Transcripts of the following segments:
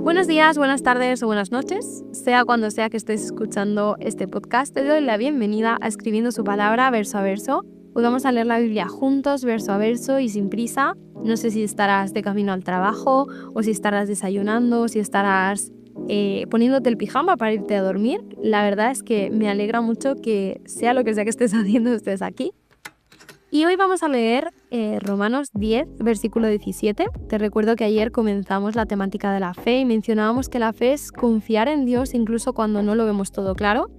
Buenos días, buenas tardes o buenas noches, sea cuando sea que estés escuchando este podcast, te doy la bienvenida a Escribiendo su Palabra verso a verso. Hoy vamos a leer la Biblia juntos, verso a verso y sin prisa. No sé si estarás de camino al trabajo o si estarás desayunando, o si estarás poniéndote el pijama para irte a dormir. La verdad es que me alegra mucho que sea lo que sea que estés haciendo, estés aquí. Y hoy vamos a leer Romanos 10, versículo 17. Te recuerdo que ayer comenzamos la temática de la fe y mencionábamos que la fe es confiar en Dios incluso cuando no lo vemos todo claro.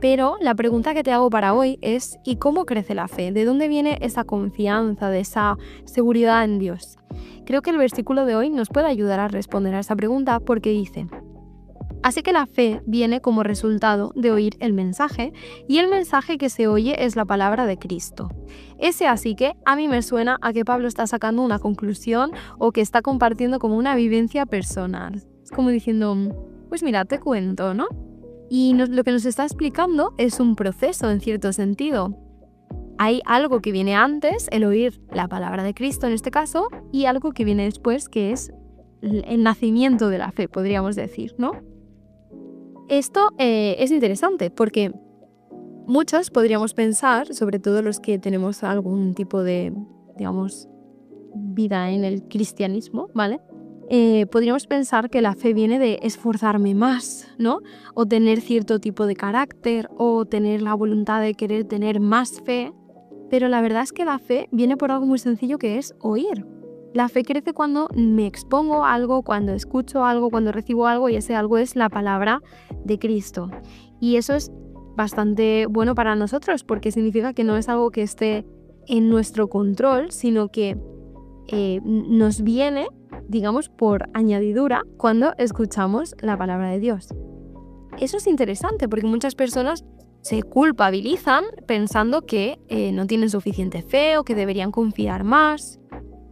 Pero la pregunta que te hago para hoy es ¿y cómo crece la fe? ¿De dónde viene esa confianza, de esa seguridad en Dios? Creo que el versículo de hoy nos puede ayudar a responder a esa pregunta porque dice: así que la fe viene como resultado de oír el mensaje, y el mensaje que se oye es la palabra de Cristo. Ese así que a mí me suena a que Pablo está sacando una conclusión o que está compartiendo como una vivencia personal. Es como diciendo, pues mira, te cuento, ¿no? Y lo que nos está explicando es un proceso en cierto sentido. Hay algo que viene antes, el oír la palabra de Cristo en este caso, y algo que viene después, que es el nacimiento de la fe, podríamos decir, ¿no? Esto es interesante porque muchos podríamos pensar, sobre todo los que tenemos algún tipo de, digamos, vida en el cristianismo, ¿vale? Podríamos pensar que la fe viene de esforzarme más, ¿no? O tener cierto tipo de carácter, o tener la voluntad de querer tener más fe. Pero la verdad es que la fe viene por algo muy sencillo que es oír. La fe crece cuando me expongo a algo, cuando escucho algo, cuando recibo algo, y ese algo es la palabra de Cristo. Y eso es bastante bueno para nosotros porque significa que no es algo que esté en nuestro control, sino que nos viene, digamos, por añadidura cuando escuchamos la palabra de Dios. Eso es interesante porque muchas personas se culpabilizan pensando que no tienen suficiente fe o que deberían confiar más.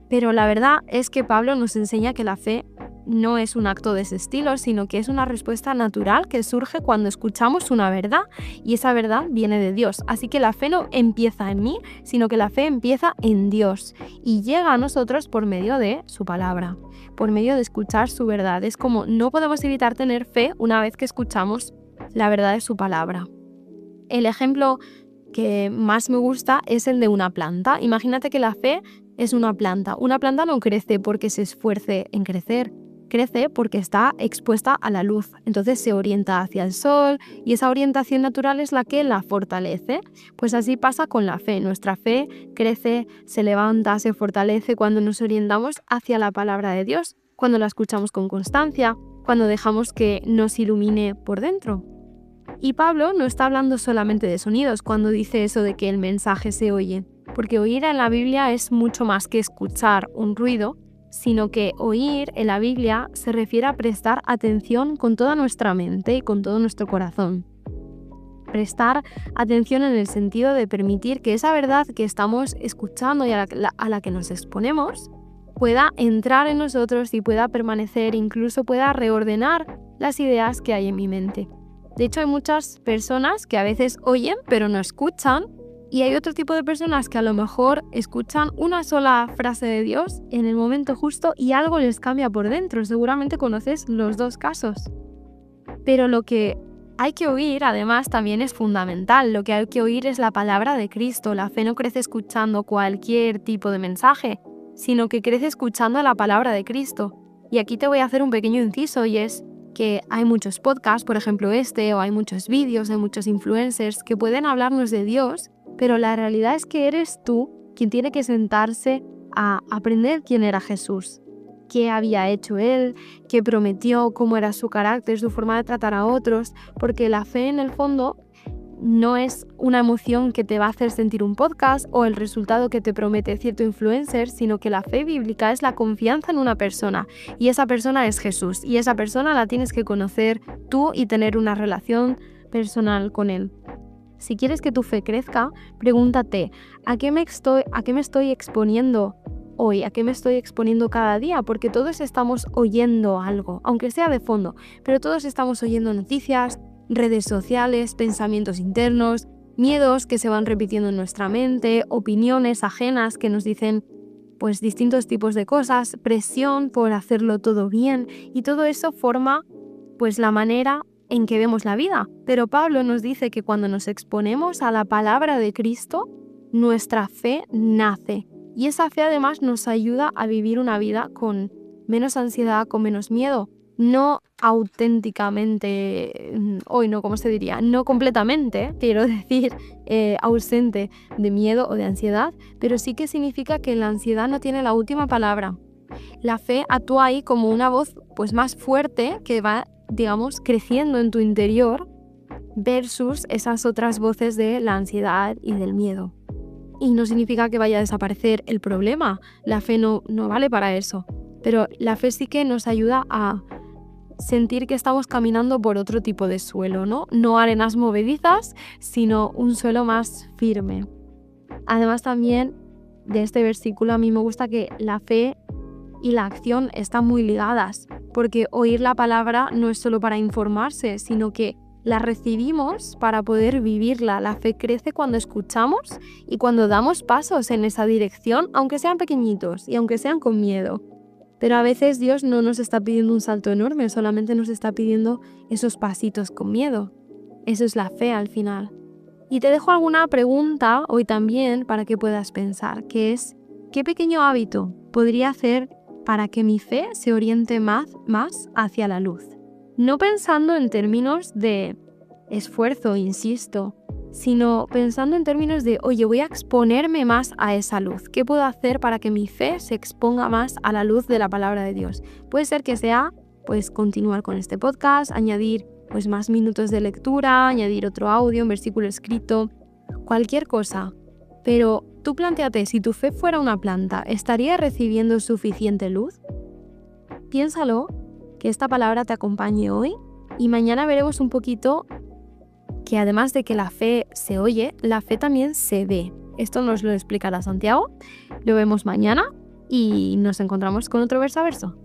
Pero la verdad es que Pablo nos enseña que la fe no es un acto de ese estilo, sino que es una respuesta natural que surge cuando escuchamos una verdad, y esa verdad viene de Dios. Así que la fe no empieza en mí, sino que la fe empieza en Dios y llega a nosotros por medio de su palabra, por medio de escuchar su verdad. Es como no podemos evitar tener fe una vez que escuchamos la verdad de su palabra. El ejemplo que más me gusta es el de una planta. Imagínate que la fe es una planta. Una planta no crece porque se esfuerce en crecer, crece porque está expuesta a la luz. Entonces se orienta hacia el sol y esa orientación natural es la que la fortalece. Pues así pasa con la fe. Nuestra fe crece, se levanta, se fortalece cuando nos orientamos hacia la palabra de Dios, cuando la escuchamos con constancia, cuando dejamos que nos ilumine por dentro. Y Pablo no está hablando solamente de sonidos cuando dice eso de que el mensaje se oye, porque oír en la Biblia es mucho más que escuchar un ruido, sino que oír en la Biblia se refiere a prestar atención con toda nuestra mente y con todo nuestro corazón. Prestar atención en el sentido de permitir que esa verdad que estamos escuchando y a la que nos exponemos pueda entrar en nosotros y pueda permanecer, incluso pueda reordenar las ideas que hay en mi mente. De hecho, hay muchas personas que a veces oyen pero no escuchan, y hay otro tipo de personas que a lo mejor escuchan una sola frase de Dios en el momento justo y algo les cambia por dentro. Seguramente conoces los dos casos. Pero lo que hay que oír, además, también es fundamental. Lo que hay que oír es la palabra de Cristo. La fe no crece escuchando cualquier tipo de mensaje, sino que crece escuchando la palabra de Cristo. Y aquí te voy a hacer un pequeño inciso, y es que hay muchos podcasts, por ejemplo o hay muchos vídeos de muchos influencers que pueden hablarnos de Dios, pero la realidad es que eres tú quien tiene que sentarse a aprender quién era Jesús, qué había hecho Él, qué prometió, cómo era su carácter, su forma de tratar a otros, porque la fe en el fondo no es una emoción que te va a hacer sentir un podcast o el resultado que te promete cierto influencer, sino que la fe bíblica es la confianza en una persona, y esa persona es Jesús, y esa persona la tienes que conocer tú y tener una relación personal con Él. Si quieres que tu fe crezca, pregúntate, ¿a qué me estoy exponiendo hoy? ¿A qué me estoy exponiendo cada día? Porque todos estamos oyendo algo, aunque sea de fondo, pero todos estamos oyendo noticias, redes sociales, pensamientos internos, miedos que se van repitiendo en nuestra mente, opiniones ajenas que nos dicen pues distintos tipos de cosas, presión por hacerlo todo bien, y todo eso forma pues la manera en que vemos la vida. Pero Pablo nos dice que cuando nos exponemos a la palabra de Cristo, nuestra fe nace. Y esa fe además nos ayuda a vivir una vida con menos ansiedad, con menos miedo. No auténticamente, ¿cómo se diría? No completamente, quiero decir, ausente de miedo o de ansiedad, pero sí que significa que la ansiedad no tiene la última palabra. La fe actúa ahí como una voz pues más fuerte que va, digamos, creciendo en tu interior versus esas otras voces de la ansiedad y del miedo. Y no significa que vaya a desaparecer el problema, la fe no vale para eso, pero la fe sí que nos ayuda a sentir que estamos caminando por otro tipo de suelo, ¿no? No arenas movedizas, sino un suelo más firme. Además también de este versículo a mí me gusta que la fe y la acción están muy ligadas, porque oír la palabra no es solo para informarse, sino que la recibimos para poder vivirla. La fe crece cuando escuchamos y cuando damos pasos en esa dirección, aunque sean pequeñitos y aunque sean con miedo. Pero a veces Dios no nos está pidiendo un salto enorme, solamente nos está pidiendo esos pasitos con miedo. Eso es la fe al final. Y te dejo alguna pregunta hoy también para que puedas pensar, que es, ¿qué pequeño hábito podría hacer para que mi fe se oriente más hacia la luz? No pensando en términos de esfuerzo, insisto, sino pensando en términos de, oye, voy a exponerme más a esa luz. ¿Qué puedo hacer para que mi fe se exponga más a la luz de la palabra de Dios? Puede ser que sea, pues, continuar con este podcast, añadir, pues, más minutos de lectura, añadir otro audio, un versículo escrito, cualquier cosa. Pero tú plantéate, si tu fe fuera una planta, ¿estaría recibiendo suficiente luz? Piénsalo, que esta palabra te acompañe hoy y mañana veremos un poquito que además de que la fe se oye, la fe también se ve. Esto nos lo explicará Santiago. Lo vemos mañana y nos encontramos con otro verso a verso.